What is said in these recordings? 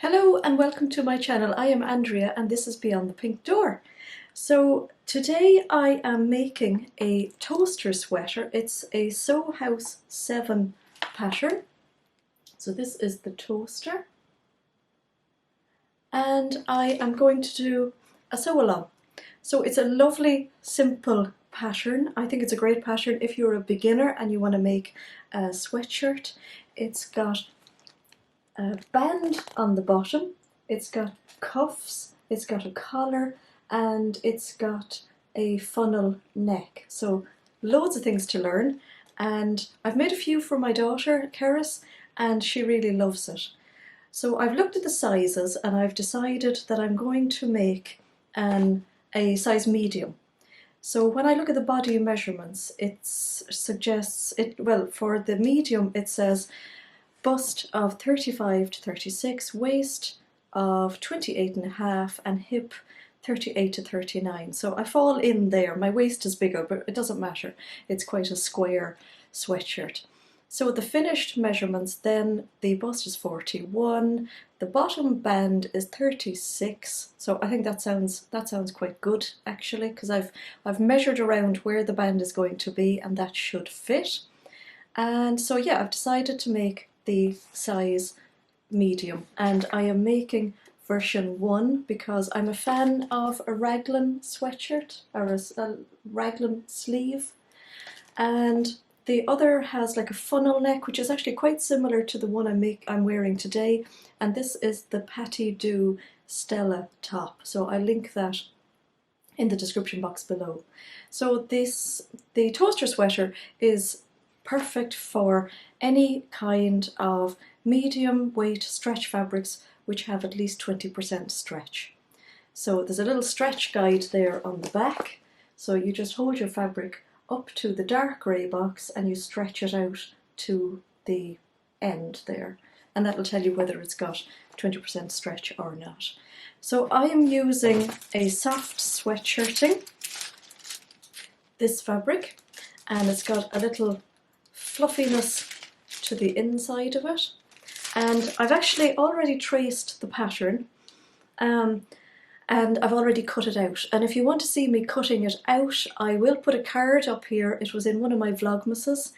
Hello and welcome to my channel. I am Andrea and this is Beyond the Pink Door. So today I am making a toaster sweater. It's a Sew House 7 pattern. So this is the toaster and I am going to do a sew along. So it's a lovely simple pattern. I think it's a great pattern if you're a beginner and you want to make a sweatshirt. It's got a band on the bottom, it's got cuffs, it's got a collar, and it's got a funnel neck. So loads of things to learn, and I've made a few for my daughter Keris and she really loves it. So I've looked at the sizes and I've decided that I'm going to make a size medium. So when I look at the body measurements, it suggests, well, for the medium it says bust of 35 to 36, waist of 28.5 and hip 38 to 39. So I fall in there. My waist is bigger, but it doesn't matter. It's quite a square sweatshirt. So the finished measurements, then the bust is 41, the bottom band is 36. So I think that sounds quite good actually, because I've measured around where the band is going to be and that should fit. And so yeah, I've decided to make the size medium, and I am making version 1 because I'm a fan of a raglan sweatshirt or a raglan sleeve, and the other has like a funnel neck, which is actually quite similar to the one I'm wearing today, and this is the Patty Do Stella top. So I'll link that in the description box below. So the toaster sweater is perfect for any kind of medium weight stretch fabrics which have at least 20% stretch. So there's a little stretch guide there on the back. So you just hold your fabric up to the dark grey box and you stretch it out to the end there, and that'll tell you whether it's got 20% stretch or not. So I am using a soft sweatshirting, this fabric, and it's got a little fluffiness to the inside of it, and I've actually already traced the pattern and I've already cut it out, and if you want to see me cutting it out I will put a card up here. It was in one of my vlogmases,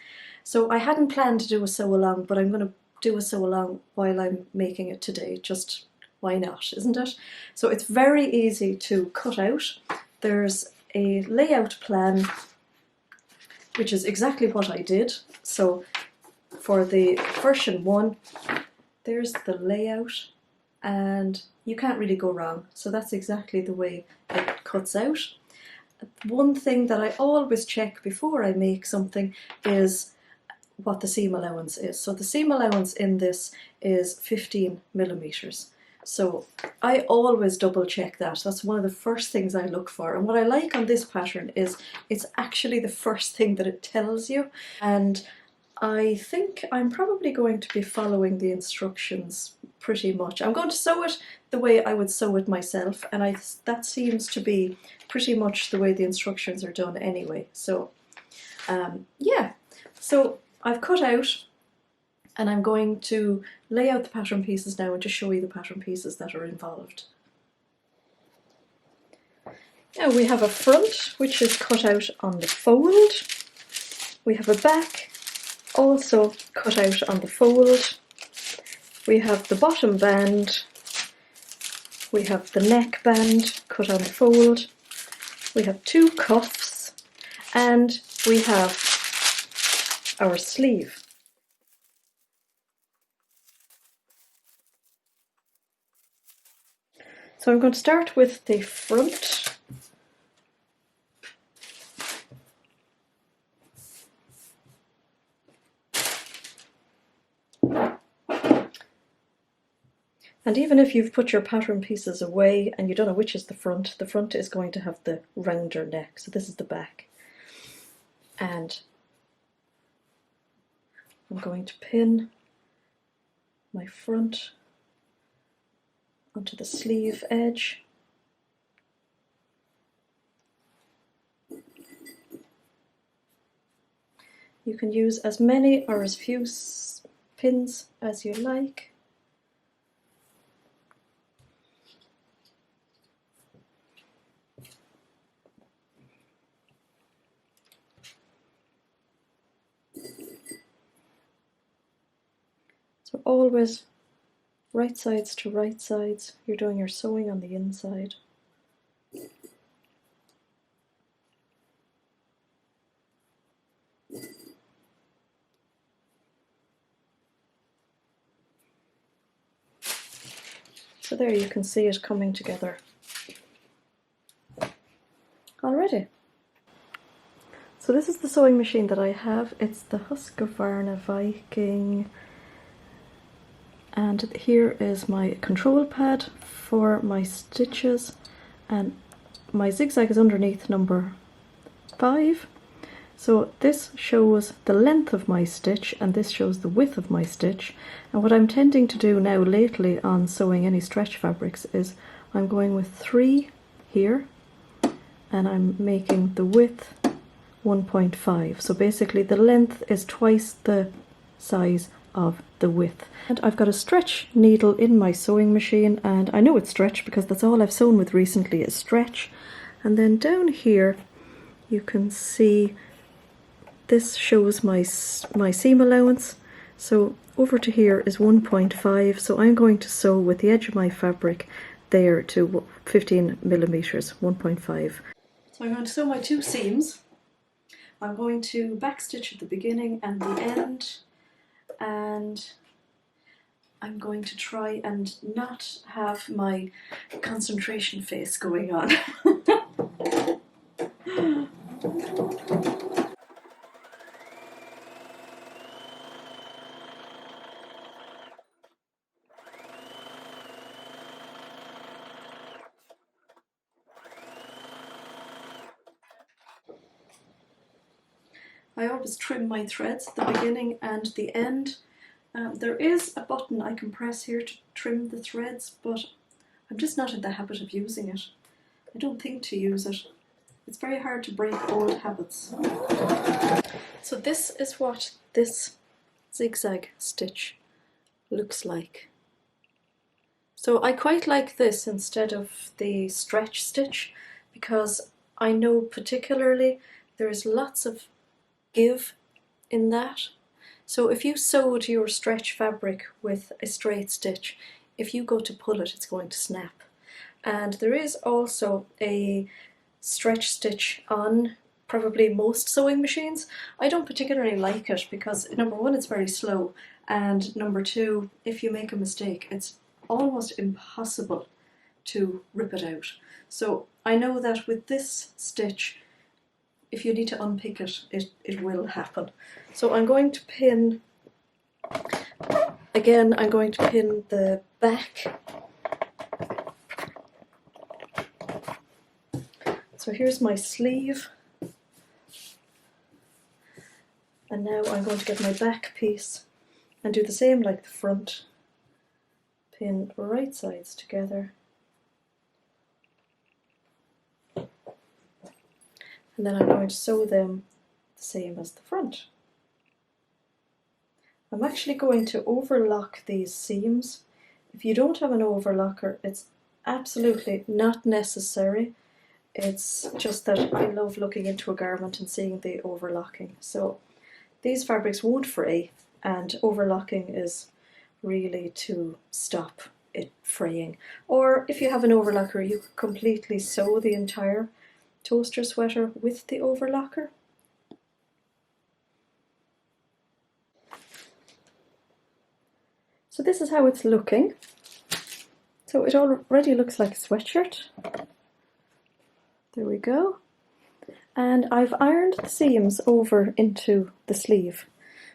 so I hadn't planned to do a sew along, but I'm going to do a sew along while I'm making it today, just why not, isn't it? So it's very easy to cut out. There's a layout plan which is exactly what I did. So for the version 1, there's the layout and you can't really go wrong. So that's exactly the way it cuts out. One thing that I always check before I make something is what the seam allowance is. So the seam allowance in this is 15 millimeters. So I always double check that. That's one of the first things I look for. And what I like on this pattern is it's actually the first thing that it tells you. And I think I'm probably going to be following the instructions pretty much. I'm going to sew it the way I would sew it myself, and that seems to be pretty much the way the instructions are done anyway. So yeah, so I've cut out, and I'm going to lay out the pattern pieces now and just show you the pattern pieces that are involved. Now we have a front which is cut out on the fold. We have a back also cut out on the fold. We have the bottom band. We have the neckband cut on the fold. We have 2 cuffs, and we have our sleeve. So I'm going to start with the front. And even if you've put your pattern pieces away and you don't know which is the front is going to have the rounder neck. So this is the back. And I'm going to pin my front onto the sleeve edge. You can use as many or as few pins as you like. always right sides to right sides. You're doing your sewing on the inside. So there you can see it coming together already. So this is the sewing machine that I have. It's the Husqvarna Viking, and here is my control pad for my stitches, and my zigzag is underneath number 5. So this shows the length of my stitch and this shows the width of my stitch. And what I'm tending to do now lately on sewing any stretch fabrics is I'm going with 3 here and I'm making the width 1.5. So basically the length is twice the size of the width. And I've got a stretch needle in my sewing machine, and I know it's stretch because that's all I've sewn with recently is stretch. And then down here you can see this shows my seam allowance. So over to here is 1.5, so I'm going to sew with the edge of my fabric there to 15 millimeters, 1.5. So I'm going to sew my 2 seams. I'm going to backstitch at the beginning and the end, and I'm going to try and not have my concentration face going on. I always trim my threads at the beginning and the end. There is a button I can press here to trim the threads, but I'm just not in the habit of using it. I don't think to use it. It's very hard to break old habits. So this is what this zigzag stitch looks like. So I quite like this instead of the stretch stitch because I know particularly there's lots of give in that. So if you sewed your stretch fabric with a straight stitch, if you go to pull it, it's going to snap. And there is also a stretch stitch on probably most sewing machines. I don't particularly like it because number 1, it's very slow, and number 2, if you make a mistake, it's almost impossible to rip it out. So I know that with this stitch, if you need to unpick it, it will happen. So I'm going to pin, again, I'm going to pin the back. So here's my sleeve. And now I'm going to get my back piece and do the same like the front. Pin right sides together. And then I'm going to sew them the same as the front. I'm actually going to overlock these seams. If you don't have an overlocker, it's absolutely not necessary. It's just that I love looking into a garment and seeing the overlocking. So these fabrics won't fray, and overlocking is really to stop it fraying. Or if you have an overlocker, you could completely sew the entire toaster sweater with the overlocker. So this is how it's looking. So it already looks like a sweatshirt. There we go. And I've ironed the seams over into the sleeve.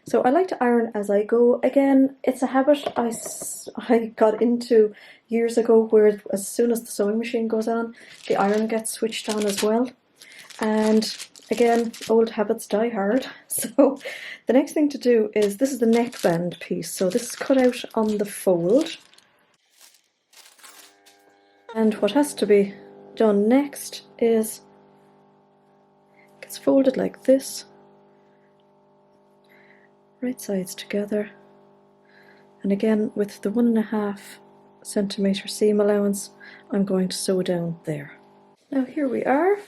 So I like to iron as I go. Again, it's a habit I got into years ago, where as soon as the sewing machine goes on, the iron gets switched on as well. And again, old habits die hard. So the next thing to do is, this is the neckband piece. So this is cut out on the fold. And what has to be done next is, it's folded like this, right sides together, and again with the 1.5 centimeter seam allowance, I'm going to sew down there. Now here we are.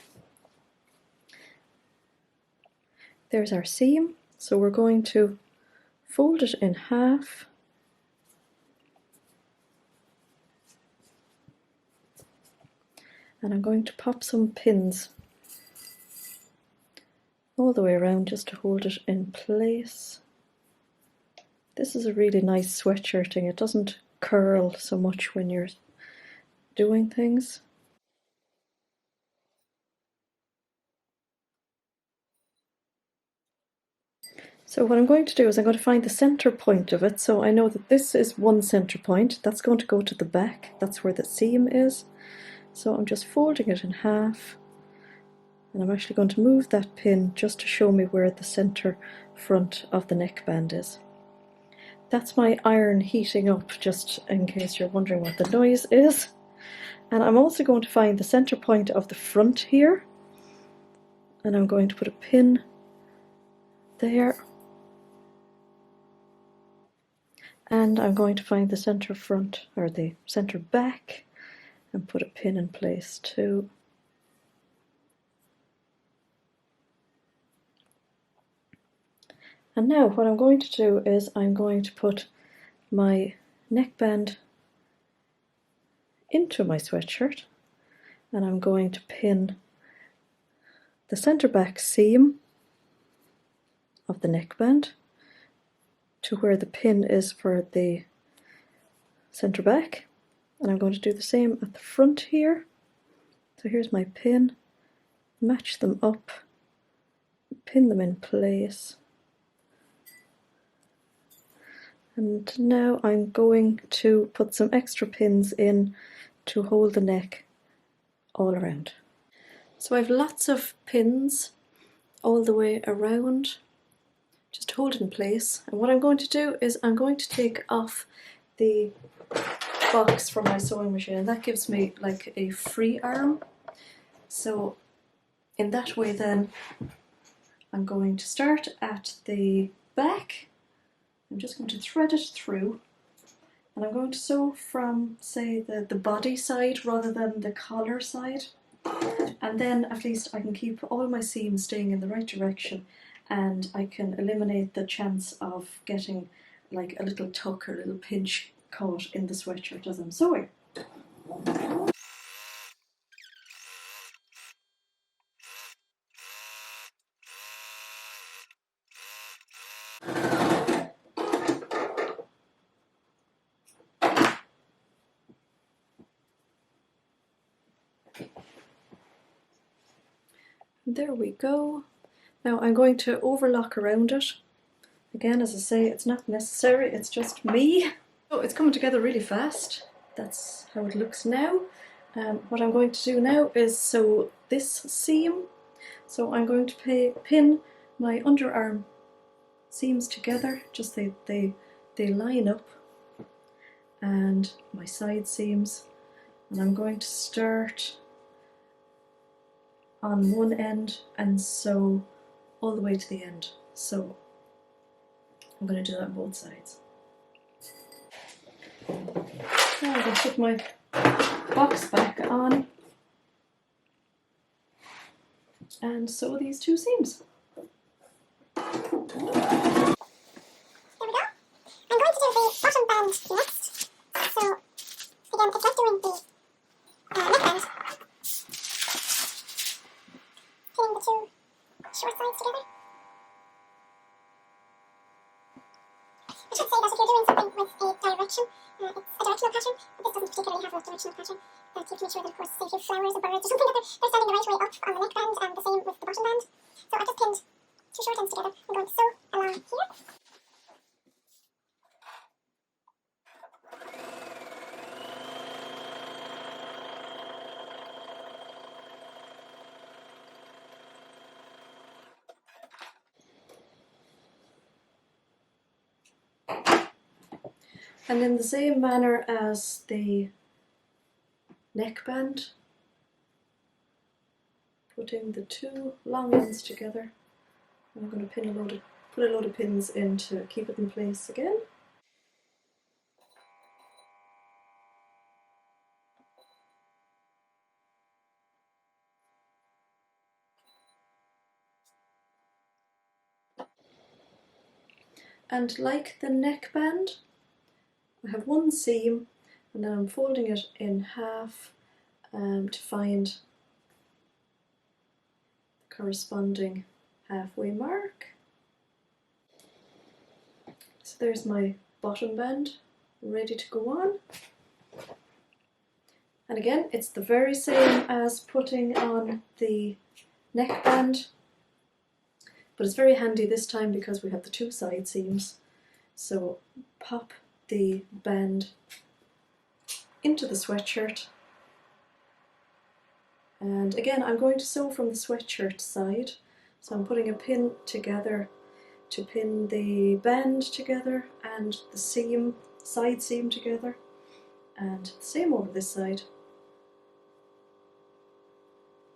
There's our seam, so we're going to fold it in half And I'm going to pop some pins all the way around just to hold it in place. This is a really nice sweatshirting. It doesn't curl so much when you're doing things. So what I'm going to do is I'm going to find the center point of it. So I know that this is one center point. That's going to go to the back. That's where the seam is. So I'm just folding it in half. And I'm actually going to move that pin just to show me where the center front of the neckband is. That's my iron heating up, just in case you're wondering what the noise is. And I'm also going to find the center point of the front here. And I'm going to put a pin there. And I'm going to find the center front, or the center back, and put a pin in place too. And now what I'm going to do is I'm going to put my neckband into my sweatshirt, and I'm going to pin the center back seam of the neckband to where the pin is for the center back, and I'm going to do the same at the front here. So here's my pin, match them up, pin them in place, and now I'm going to put some extra pins in to hold the neck all around. So I've lots of pins all the way around, just hold it in place. And what I'm going to do is I'm going to take off the box from my sewing machine, and that gives me like a free arm. So in that way then I'm going to start at the back. I'm just going to thread it through, and I'm going to sew from, say, the body side rather than the collar side, and then at least I can keep all my seams staying in the right direction, and I can eliminate the chance of getting like a little tuck or a little pinch caught in the sweatshirt as I'm sewing. There we go. Now I'm going to overlock around it. Again, as I say, it's not necessary, it's just me. Oh, it's coming together really fast. That's how it looks now. What I'm going to do now is sew this seam. So I'm going to pin my underarm seams together, just they line up, and my side seams, and I'm going to start on one end and sew all the way to the end. So I'm going to do that on both sides. Now I'm going to put my box back on and sew these two seams. There we go. I'm going to do the bottom band next. So again, it's like doing the neckband. Pinning the two short sides together. I should say that if you're doing something with a direction, it's a directional pattern, but this doesn't particularly have a directional pattern. You have to make sure that, of course, say if you have flowers or birds or something, that they're standing the right way up on the neckband, and the same with the bottom band. So I just pinned two short ends together. I'm going to sew along here. And in the same manner as the neckband, putting the two long ends together, I'm going to put a load of pins in to keep it in place again. And like the neckband, I have one seam, and then I'm folding it in half to find the corresponding halfway mark. So there's my bottom band ready to go on. And again, it's the very same as putting on the neckband, but it's very handy this time because we have the two side seams. So pop the band into the sweatshirt, and again I'm going to sew from the sweatshirt side, so I'm putting a pin together to pin the band together and the seam, side seam together, and the same over this side.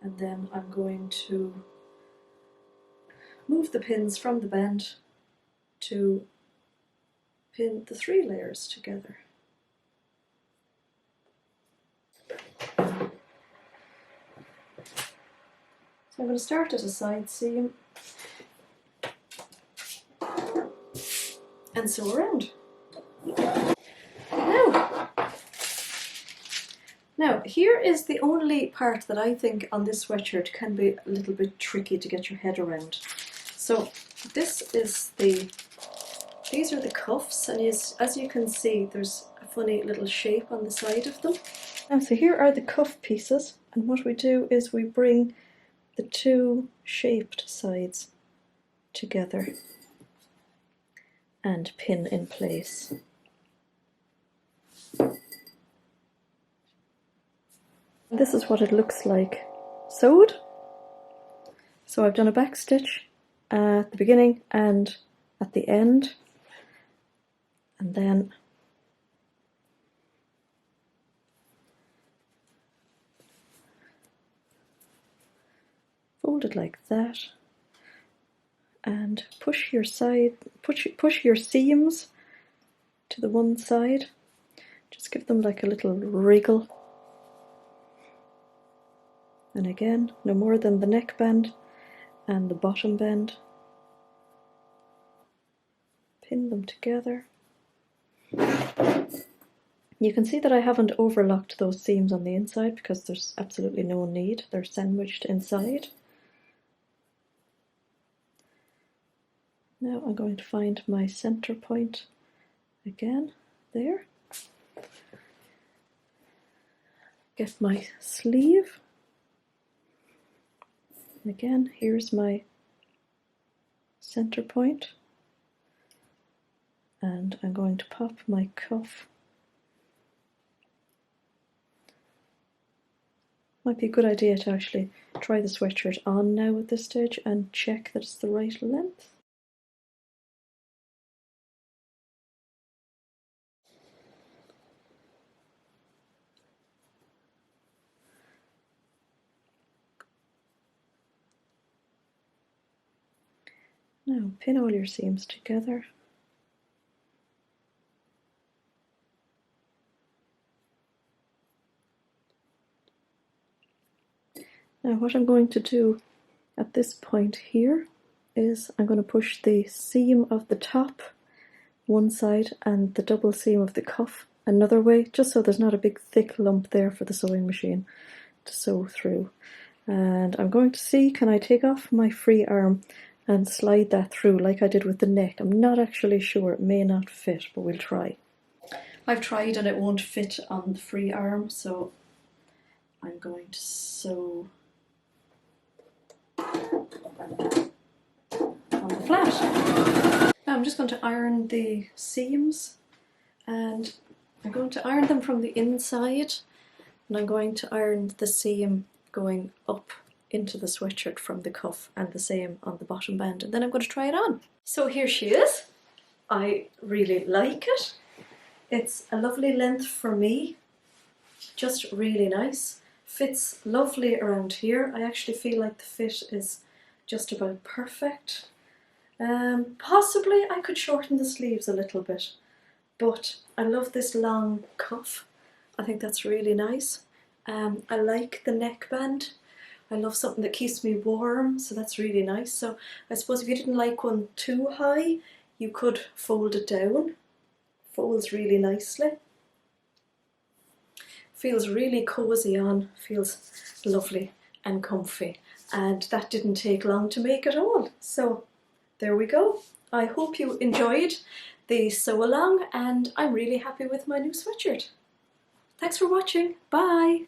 And then I'm going to move the pins from the band to pin the 3 layers together. So I'm going to start at a side seam and sew around. Now here is the only part that I think on this sweatshirt can be a little bit tricky to get your head around. So this is these are the cuffs, and as you can see there's a funny little shape on the side of them. And so here are the cuff pieces, and what we do is we bring the 2 shaped sides together and pin in place. This is what it looks like sewed. So I've done a back stitch at the beginning and at the end, and then fold it like that, and push your seams to the one side. Just give them like a little wriggle. And again, no more than the neckband and the bottom band. Pin them together. You can see that I haven't overlocked those seams on the inside because there's absolutely no need. They're sandwiched inside. Now I'm going to find my center point again, there. Get my sleeve. Again, here's my center point, and I'm going to pop my cuff. Might be a good idea to actually try the sweatshirt on now at this stage and check that it's the right length. Now pin all your seams together. Now what I'm going to do at this point here is I'm going to push the seam of the top one side and the double seam of the cuff another way, just so there's not a big thick lump there for the sewing machine to sew through. And I'm going to see, can I take off my free arm and slide that through like I did with the neck. I'm not actually sure, it may not fit, but we'll try. I've tried and it won't fit on the free arm, so I'm going to sew on the flat. Now I'm just going to iron the seams, and I'm going to iron them from the inside, and I'm going to iron the seam going up into the sweatshirt from the cuff, and the same on the bottom band, and then I'm going to try it on. So here she is. I really like it. It's a lovely length for me, just really nice. Fits lovely around here. I actually feel like the fit is just about perfect. Possibly I could shorten the sleeves a little bit, but I love this long cuff. I think that's really nice. I like the neckband. I love something that keeps me warm, so that's really nice. So I suppose if you didn't like one too high, you could fold it down. Folds really nicely. feels really cozy on, feels lovely and comfy, and that didn't take long to make at all. So there we go. I hope you enjoyed the sew along, and I'm really happy with my new sweatshirt. Thanks for watching. Bye!